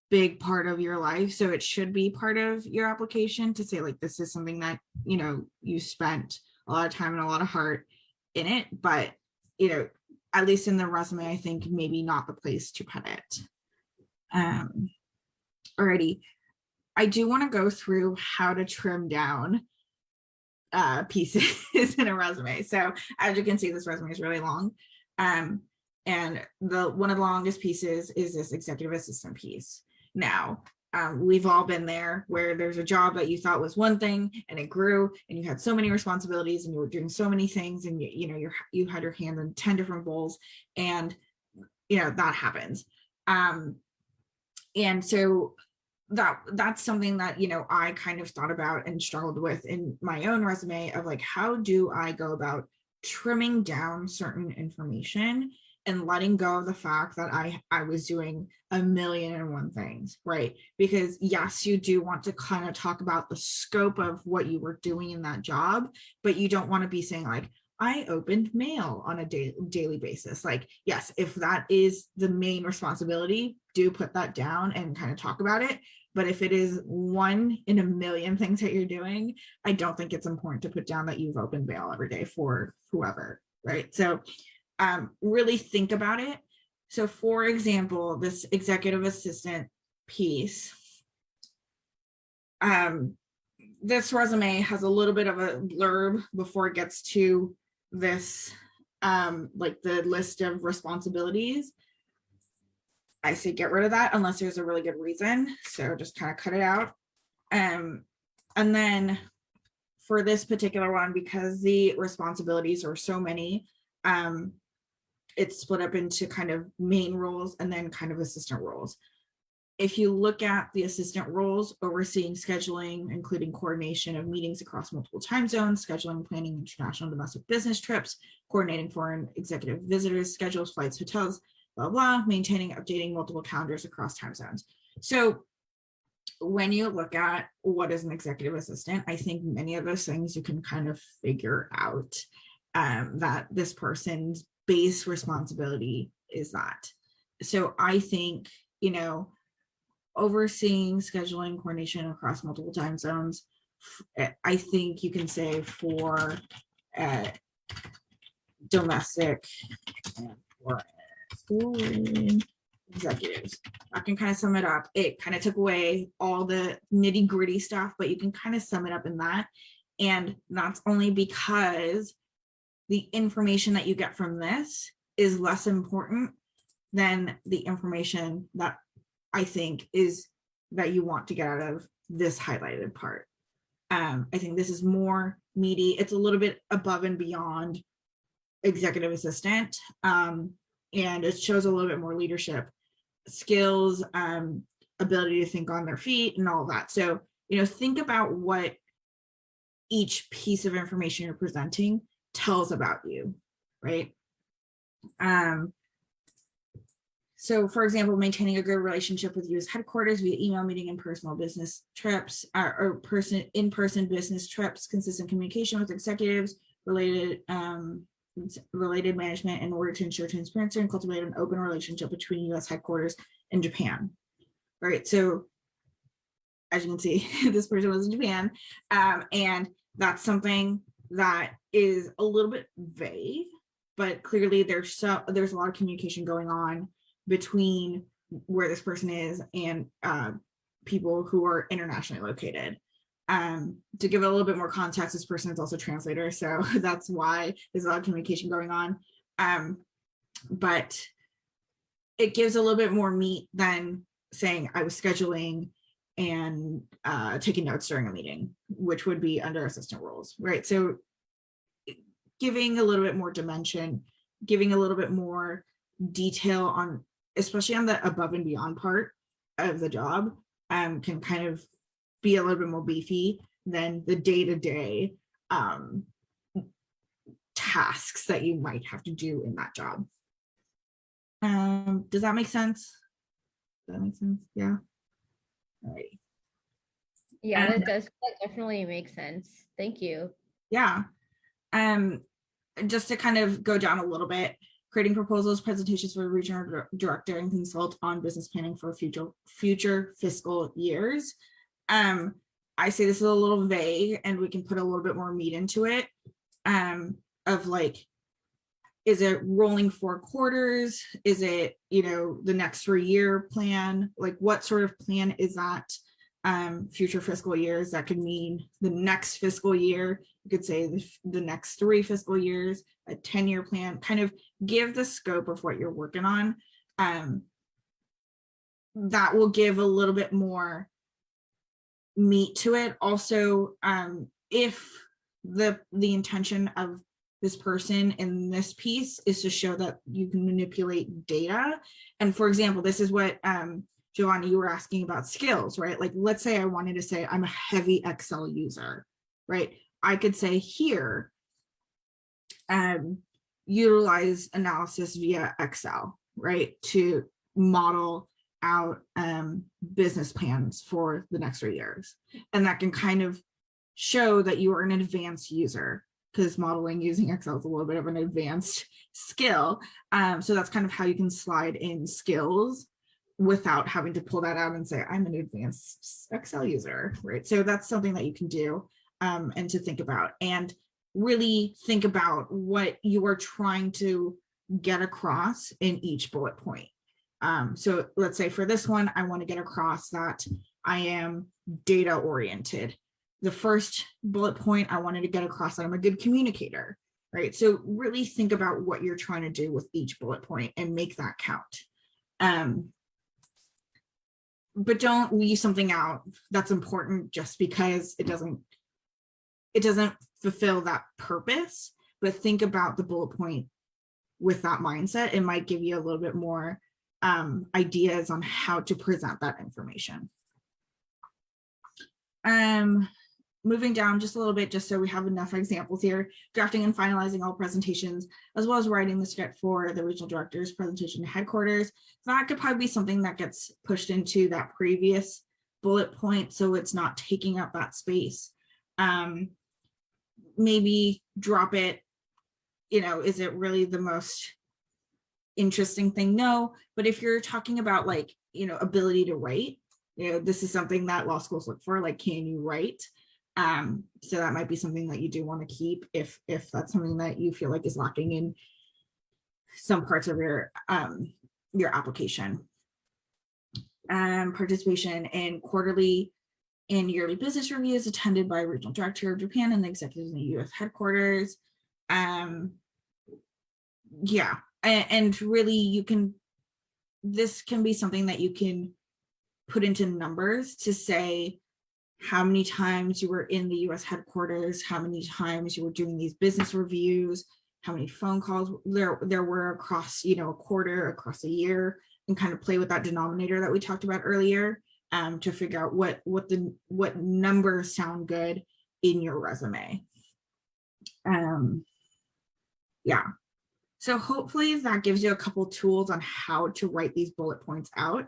big part of your life. So it should be part of your application to say like, this is something that, you know, you spent a lot of time and a lot of heart in it, but, you know, at least in the resume, I think maybe not the place to put it. Alrighty. I do want to go through how to trim down pieces in a resume. So as you can see, this resume is really long. And one of the longest pieces is this executive assistant piece. Now, we've all been there where there's a job that you thought was one thing and it grew and you had so many responsibilities and you were doing so many things and you had your hand in 10 different bowls, and you know that happens. And so that's something that, you know, I kind of thought about and struggled with in my own resume of like, how do I go about trimming down certain information and letting go of the fact that I was doing a million and one things, right? Because yes, you do want to kind of talk about the scope of what you were doing in that job, but you don't want to be saying like, I opened mail on a daily basis. Like, yes, if that is the main responsibility, do put that down and kind of talk about it. But if it is one in a million things that you're doing, I don't think it's important to put down that you've opened mail every day for whoever, right? So really think about it. So for example, this executive assistant piece, this resume has a little bit of a blurb before it gets to this, like the list of responsibilities. I say get rid of that unless there's a really good reason. So just kind of cut it out. And then for this particular one, because the responsibilities are so many, it's split up into kind of main roles and then kind of assistant roles. If you look at the assistant roles, overseeing scheduling, including coordination of meetings across multiple time zones, scheduling, planning international and domestic business trips, coordinating foreign executive visitors, schedules, flights, hotels, blah, blah, maintaining, updating multiple calendars across time zones. So when you look at what is an executive assistant, I think many of those things you can kind of figure out that this person's base responsibility is that. So I think, you know, overseeing scheduling coordination across multiple time zones, I think you can say for domestic and foreign executives. I can kind of sum it up. It kind of took away all the nitty gritty stuff, but you can kind of sum it up in that. And that's only because the information that you get from this is less important than the information that I think is that you want to get out of this highlighted part. I think this is more meaty. It's a little bit above and beyond executive assistant. And it shows a little bit more leadership skills, ability to think on their feet and all that. So, you know, think about what each piece of information you're presenting tells about you, right? So for example, maintaining a good relationship with U.S. headquarters via email, meeting, and personal business trips, or in-person business trips, consistent communication with executives, related management in order to ensure transparency and cultivate an open relationship between U.S. headquarters and Japan. All right, so as you can see, this person was in Japan, and that's something that is a little bit vague, but clearly there's a lot of communication going on between where this person is and people who are internationally located. To give it a little bit more context, this person is also a translator, so that's why there's a lot of communication going on. But it gives a little bit more meat than saying I was scheduling and taking notes during a meeting, which would be under assistant roles, right? So giving a little bit more dimension, giving a little bit more detail on, especially on the above and beyond part of the job, can kind of be a little bit more beefy than the day-to-day tasks that you might have to do in that job. Does that make sense? Does that make sense? Yeah. All right. Yeah, that definitely makes sense. Thank you. Yeah. Just to kind of go down a little bit, creating proposals, presentations for the regional director, and consult on business planning for future fiscal years. I say this is a little vague, and we can put a little bit more meat into it. Of like, is it rolling 4 quarters? Is it, you know, the next 3-year plan? Like, what sort of plan is that? Future fiscal years, that could mean the next fiscal year. You could say the next 3 fiscal years, a 10-year plan. Kind of give the scope of what you're working on. That will give a little bit more meat to it. Also, if the intention of this person in this piece is to show that you can manipulate data, and for example, this is what Giovanni, you were asking about skills, right? Like, let's say I wanted to say I'm a heavy Excel user, right? I could say here, utilize analysis via Excel, right, to model out business plans for the next 3 years. And that can kind of show that you are an advanced user, because modeling using Excel is a little bit of an advanced skill. So that's kind of how you can slide in skills without having to pull that out and say, I'm an advanced Excel user, right? So that's something that you can do, and to think about, and really think about what you are trying to get across in each bullet point. So let's say for this one, I want to get across that I am data oriented. The first bullet point, I wanted to get across that I'm a good communicator, right? So really think about what you're trying to do with each bullet point and make that count. But don't leave something out that's important just because it doesn't fulfill that purpose. But think about the bullet point with that mindset. It might give you a little bit more ideas on how to present that information. Moving down just a little bit, just so we have enough examples here: drafting and finalizing all presentations, as well as writing the script for the regional director's presentation to headquarters. That could probably be something that gets pushed into that previous bullet point, so it's not taking up that space. Maybe drop it, is it really the most interesting thing? No, but if you're talking about like, ability to write, this is something that law schools look for, like, can you write? So that might be something that you do want to keep if that's something that you feel like is lacking in some parts of your application. Participation in quarterly and yearly business reviews attended by regional director of Japan and the executives in the U.S. headquarters. Yeah, and really this can be something that you can put into numbers to say how many times you were in the U.S. headquarters, how many times you were doing these business reviews, how many phone calls there were across, a quarter, across a year, and kind of play with that denominator that we talked about earlier, to figure out what numbers sound good in your resume. Yeah. So hopefully that gives you a couple tools on how to write these bullet points out.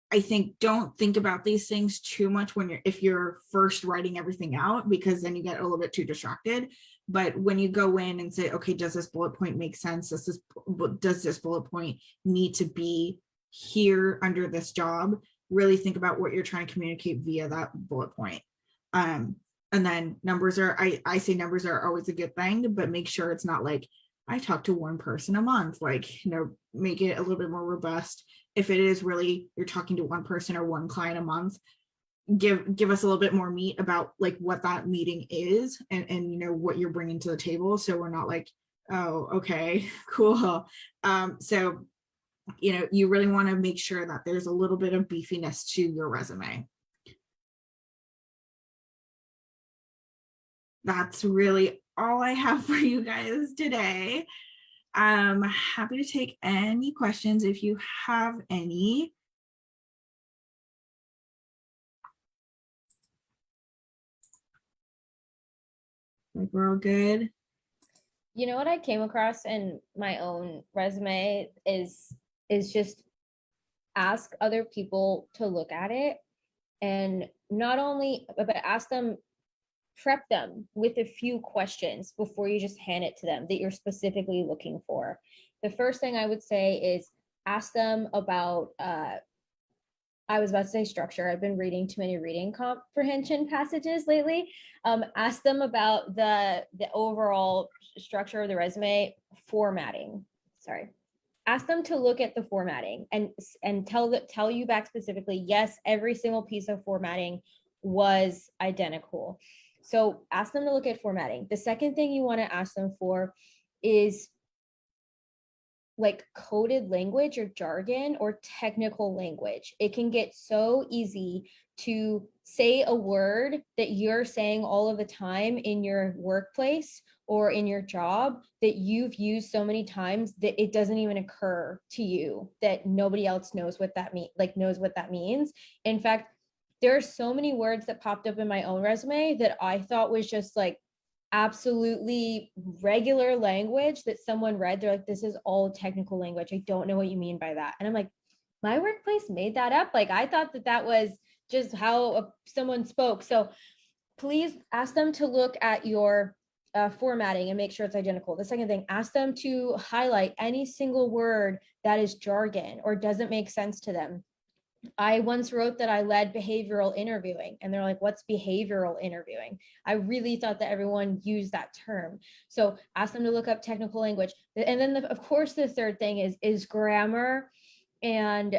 I think don't think about these things too much if you're first writing everything out, because then you get a little bit too distracted. But when you go in and say, okay, does this bullet point make sense? Does this bullet point need to be here under this job? Really think about what you're trying to communicate via that bullet point. And then numbers I say numbers are always a good thing, but make sure it's not like, I talk to one person a month, like, make it a little bit more robust. If it is really, you're talking to one person or one client a month, give us a little bit more meat about like what that meeting is and what you're bringing to the table. So we're not like, oh, okay, cool. So, you really want to make sure that there's a little bit of beefiness to your resume. That's really all I have for you guys today. I'm happy to take any questions if you have any. Like, we're all good. You know what I came across in my own resume is just ask other people to look at it, and not only, but ask them, prep them with a few questions before you just hand it to them that you're specifically looking for. The first thing I would say is ask them about, I was about to say structure. I've been reading too many reading comprehension passages lately. Ask them about the overall structure of the resume. Formatting. Sorry. Ask them to look at the formatting and tell you back specifically, yes, every single piece of formatting was identical. So ask them to look at formatting. The second thing you want to ask them for is like coded language or jargon or technical language. It can get so easy to say a word that you're saying all of the time in your workplace or in your job that you've used so many times that it doesn't even occur to you that nobody else knows what that means. In fact, there are so many words that popped up in my own resume that I thought was just like absolutely regular language that someone read. They're like, this is all technical language. I don't know what you mean by that. And I'm like, my workplace made that up. Like, I thought that that was just how someone spoke. So please ask them to look at your formatting and make sure it's identical. The second thing, ask them to highlight any single word that is jargon or doesn't make sense to them. I once wrote that I led behavioral interviewing, and they're like, what's behavioral interviewing? I really thought that everyone used that term. So ask them to look up technical language. And then of course, the third thing is grammar and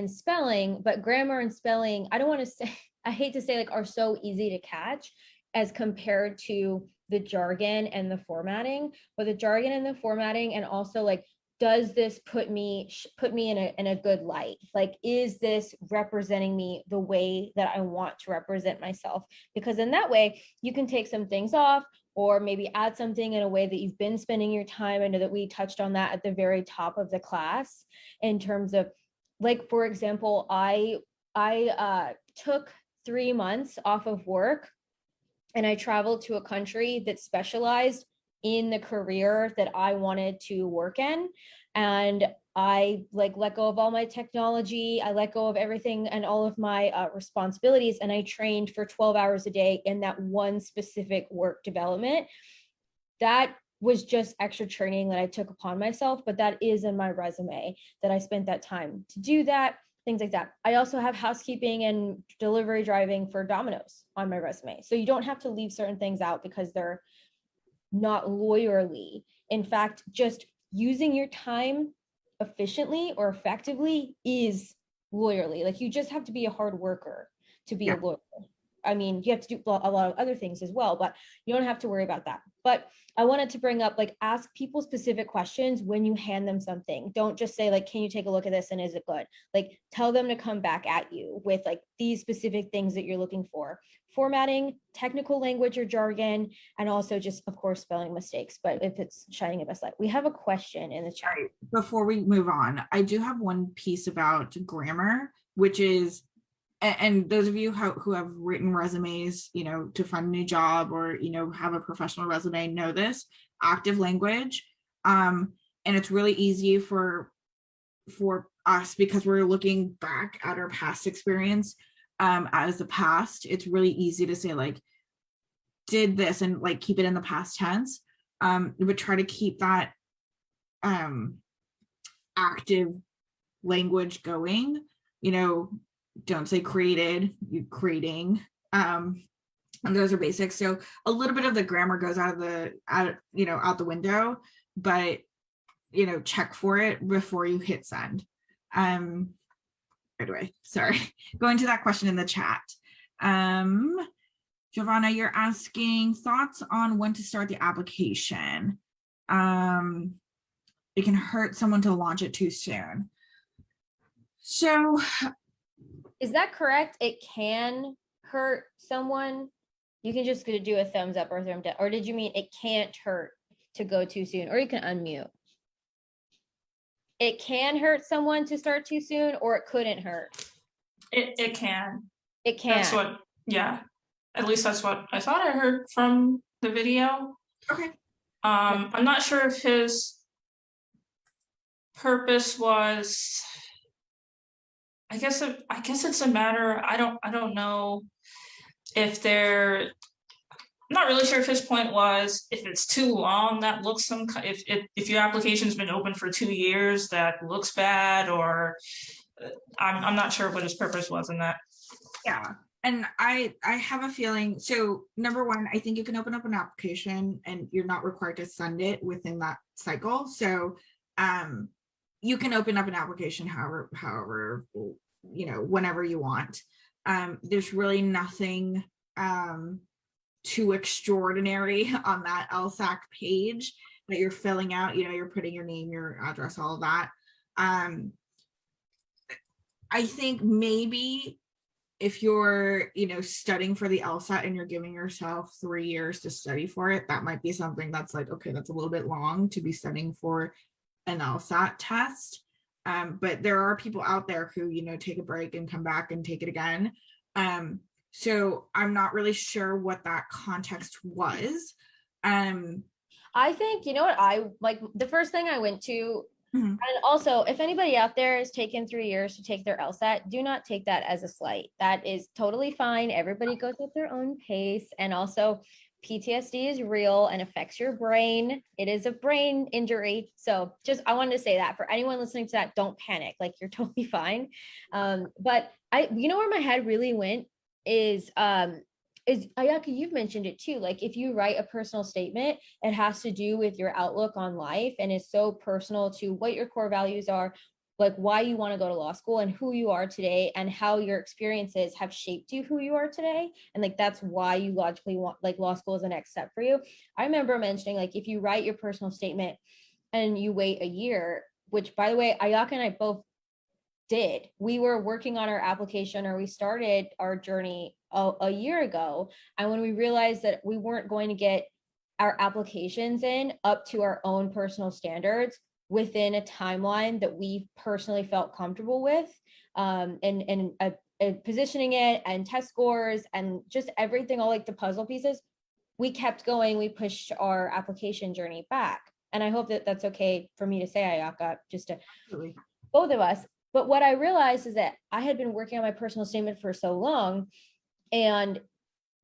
spelling, but grammar and spelling, I don't want to say, I hate to say, like, are so easy to catch as compared to the jargon and the formatting. But the jargon and the formatting, and also like, does this put me in a good light? Like, is this representing me the way that I want to represent myself? Because in that way, you can take some things off, or maybe add something in a way that you've been spending your time. I know that we touched on that at the very top of the class, in terms of, like, for example, I took 3 months off of work, and I traveled to a country that specialized in the career that I wanted to work in. And I like let go of all my technology. I let go of everything and all of my responsibilities. And I trained for 12 hours a day in that one specific work development. That was just extra training that I took upon myself, but that is in my resume that I spent that time to do that, things like that. I also have housekeeping and delivery driving for Domino's on my resume. So you don't have to leave certain things out because they're not lawyerly. In fact, just using your time efficiently or effectively is lawyerly. Like, you just have to be a hard worker to be a lawyer. I mean, you have to do a lot of other things as well, but you don't have to worry about that. But I wanted to bring up, like, ask people specific questions when you hand them something. Don't just say, like, can you take a look at this and is it good? Like, tell them to come back at you with, like, these specific things that you're looking for. Formatting, technical language or jargon, and also just, of course, spelling mistakes. But if it's shining a best light. We have a question in the chat. Right. Before we move on, I do have one piece about grammar, which is, and those of you who have written resumes, to find a new job, or, have a professional resume, know this: active language. And it's really easy for us, because we're looking back at our past experience as the past. It's really easy to say, like, did this, and like keep it in the past tense, but try to keep that active language going. Don't say created, you creating. And those are basics. So a little bit of the grammar goes out the window, but check for it before you hit send. Anyway, sorry. Going to that question in the chat. Giovanna, you're asking thoughts on when to start the application. It can hurt someone to launch it too soon. So, is that correct? It can hurt someone. You can just do a thumbs up or thumbs down. Or did you mean it can't hurt to go too soon? Or you can unmute. It can hurt someone to start too soon, or it couldn't hurt? It can. It can. That's what, yeah. At least that's what I thought I heard from the video. okay. I'm not sure if his purpose was, I guess it's a matter, I don't know if I'm not really sure if his point was, if it's too long, that looks if your application's been open for 2 years, that looks bad, or I'm not sure what his purpose was in that. Yeah. And I have a feeling, so number one, I think you can open up an application and you're not required to send it within that cycle. So you can open up an application however, whenever you want. There's really nothing too extraordinary on that LSAT page that you're filling out. You're putting your name, your address, all of that. I think maybe if you're, studying for the LSAT and you're giving yourself 3 years to study for it, that might be something that's like, okay, that's a little bit long to be studying for an LSAT test. But there are people out there who, take a break and come back and take it again. So I'm not really sure what that context was. I think, you know what, I like the first thing I went to, Mhm. and also if anybody out there has taken 3 years to take their LSAT, do not take that as a slight. That is totally fine. Everybody goes at their own pace. And also, PTSD is real and affects your brain. It is a brain injury. So just, I wanted to say that for anyone listening to that, don't panic. Like, you're totally fine. But you know where my head really went is Ayaka, you've mentioned it too. Like, if you write a personal statement, it has to do with your outlook on life and is so personal to what your core values are, like why you want to go to law school and who you are today and how your experiences have shaped you who you are today. And like, that's why you logically want like law school is the next step for you. I remember mentioning, like, if you write your personal statement and you wait a year, which by the way, Ayaka and I both did. We were working on our application, or we started our journey a year ago. And when we realized that we weren't going to get our applications in up to our own personal standards within a timeline that we personally felt comfortable with, and positioning it and test scores and just everything, all like the puzzle pieces, we kept going. We pushed our application journey back. And I hope that that's okay for me to say, Ayaka, just to Absolutely. both of us. But what I realized is that I had been working on my personal statement for so long, and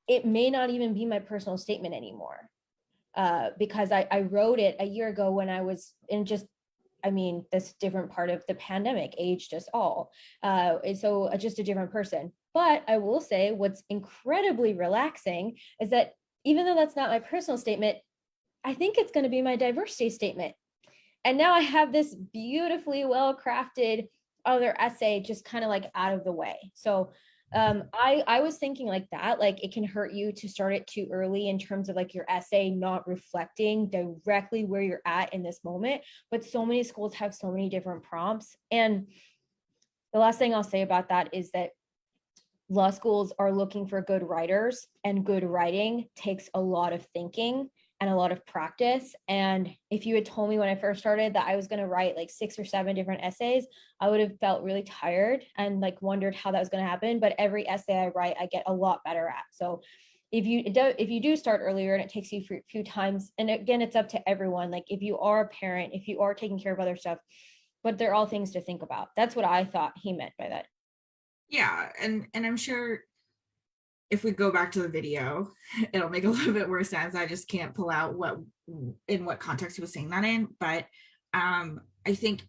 it may not even be my personal statement anymore, because I wrote it a year ago when I was in just, I mean, this different part of the pandemic, aged us all. And so just a different person. But I will say what's incredibly relaxing is that even though that's not my personal statement, I think it's going to be my diversity statement. And now I have this beautifully well crafted other essay just kind of like out of the way. So I was thinking like that, like it can hurt you to start it too early in terms of like your essay not reflecting directly where you're at in this moment. But so many schools have so many different prompts. And the last thing I'll say about that is that law schools are looking for good writers, and good writing takes a lot of thinking and a lot of practice. And if you had told me when I first started that I was going to write like 6 or 7 different essays, I would have felt really tired and like wondered how that was going to happen. But every essay I write, I get a lot better at. So if you do start earlier and it takes you a few times, and again, it's up to everyone. Like, if you are a parent, if you are taking care of other stuff, but they're all things to think about. That's what I thought he meant by that. Yeah, and I'm sure if we go back to the video, it'll make a little bit more sense. I just can't pull out what context he was saying that in. But I think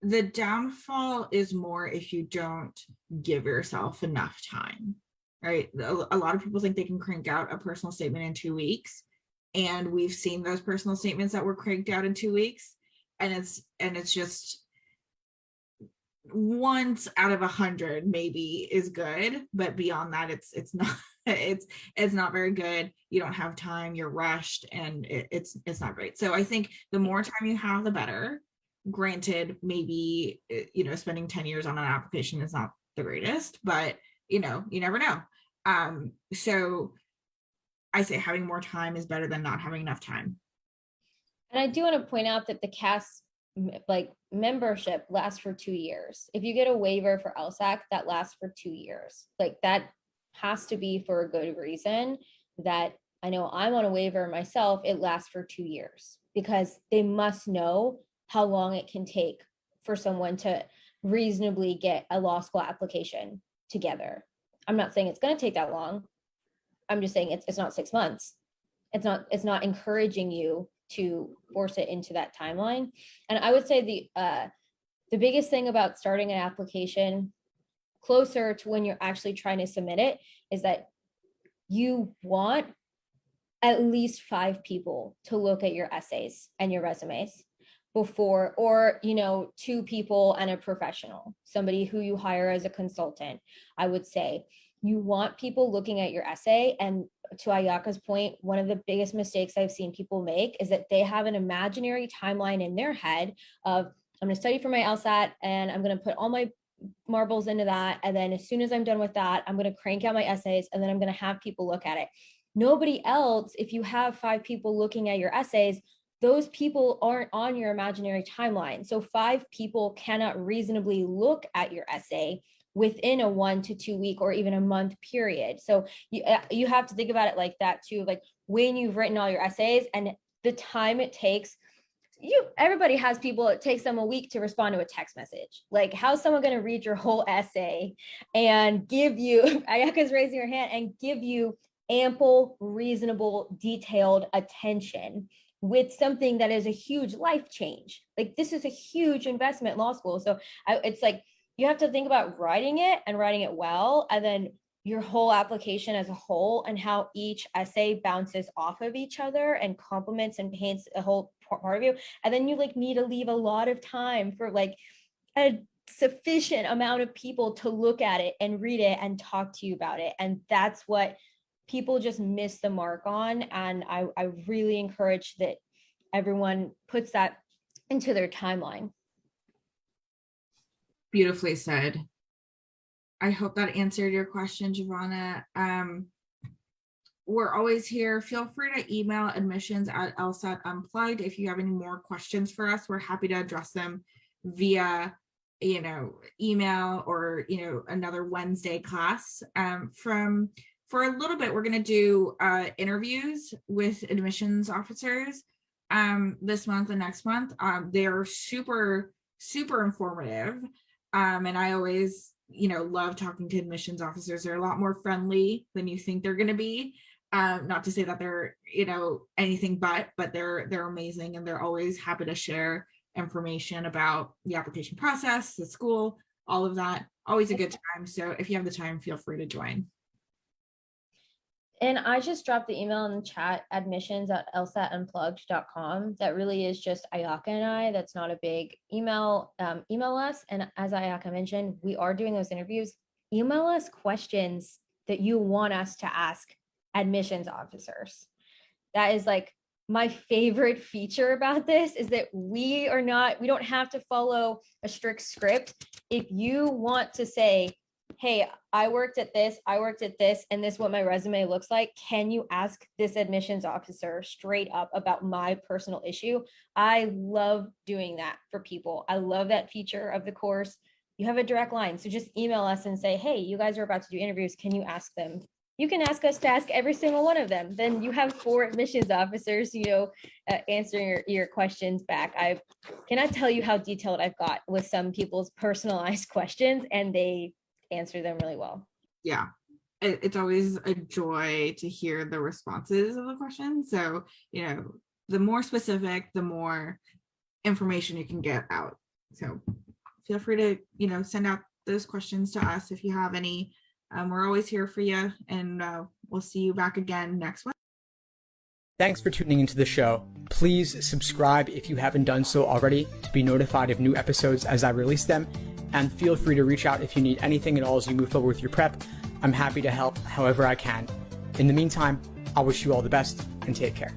the downfall is more if you don't give yourself enough time, right? A lot of people think they can crank out a personal statement in 2 weeks, and we've seen those personal statements that were cranked out in 2 weeks, and it's just once out of 100 maybe is good, but beyond that it's not it's not very good. You don't have time, you're rushed, and it's not great. So I think the more time you have, the better. Granted, maybe spending 10 years on an application is not the greatest, but you never know. So I say having more time is better than not having enough time. And I do want to point out that the CAS like membership lasts for 2 years. If you get a waiver for LSAC, that lasts for 2 years. Like, that has to be for a good reason. That I know I'm on a waiver myself, it lasts for 2 years because they must know how long it can take for someone to reasonably get a law school application together. I'm not saying it's going to take that long. I'm just saying it's not 6 months. It's not encouraging you to force it into that timeline. And I would say the biggest thing about starting an application closer to when you're actually trying to submit it is that you want at least 5 people to look at your essays and your resumes before, or 2 people and a professional, somebody who you hire as a consultant. I would say you want people looking at your essay. And to Ayaka's point, one of the biggest mistakes I've seen people make is that they have an imaginary timeline in their head of, I'm going to study for my LSAT and I'm going to put all my marbles into that. And then as soon as I'm done with that, I'm going to crank out my essays and then I'm going to have people look at it. Nobody else, if you have 5 people looking at your essays, those people aren't on your imaginary timeline. So 5 people cannot reasonably look at your essay within a 1 to 2 week or even a month period. So you have to think about it like that too. Like, when you've written all your essays and the time it takes. Everybody has people, it takes them a week to respond to a text message. Like, how's someone going to read your whole essay and give you, Ayaka's raising her hand, and give you ample, reasonable, detailed attention with something that is a huge life change? Like, this is a huge investment in law school. So it's like, you have to think about writing it and writing it well, and then your whole application as a whole, and how each essay bounces off of each other and complements and paints a whole part of you. And then you like need to leave a lot of time for like a sufficient amount of people to look at it and read it and talk to you about it. And that's what people just miss the mark on. And I really encourage that everyone puts that into their timeline. Beautifully said. I hope that answered your question, Giovanna. We're always here. Feel free to email admissions@LSAT Unplugged if you have any more questions for us. We're happy to address them via, email or, another Wednesday class. For a little bit, we're going to do interviews with admissions officers this month and next month. They're super, super informative. And I always, love talking to admissions officers. They're a lot more friendly than you think they're going to be. Not to say that they're, anything but they're amazing, and they're always happy to share information about the application process, the school, all of that. Always a good time. So if you have the time, feel free to join. And I just dropped the email in the chat, admissions@lsatunplugged.com. That really is just Ayaka and I. That's not a big email. Email us. And as Ayaka mentioned, we are doing those interviews. Email us questions that you want us to ask admissions officers. That is like my favorite feature about this, is that we don't have to follow a strict script. If you want to say, hey, I worked at this, and this is what my resume looks like, can you ask this admissions officer straight up about my personal issue? I love doing that for people. I love that feature of the course. You have a direct line. So just email us and say, hey, you guys are about to do interviews. Can you ask them? You can ask us to ask every single one of them. Then you have 4 admissions officers, answering your questions back. I cannot tell you how detailed I've got with some people's personalized questions, and they answer them really well. Yeah, it's always a joy to hear the responses of the questions. So, the more specific, the more information you can get out. So feel free to, send out those questions to us if you have any. We're always here for you, and we'll see you back again next week. Thanks for tuning into the show. Please subscribe if you haven't done so already to be notified of new episodes as I release them. And feel free to reach out if you need anything at all as you move forward with your prep. I'm happy to help however I can. In the meantime, I wish you all the best and take care.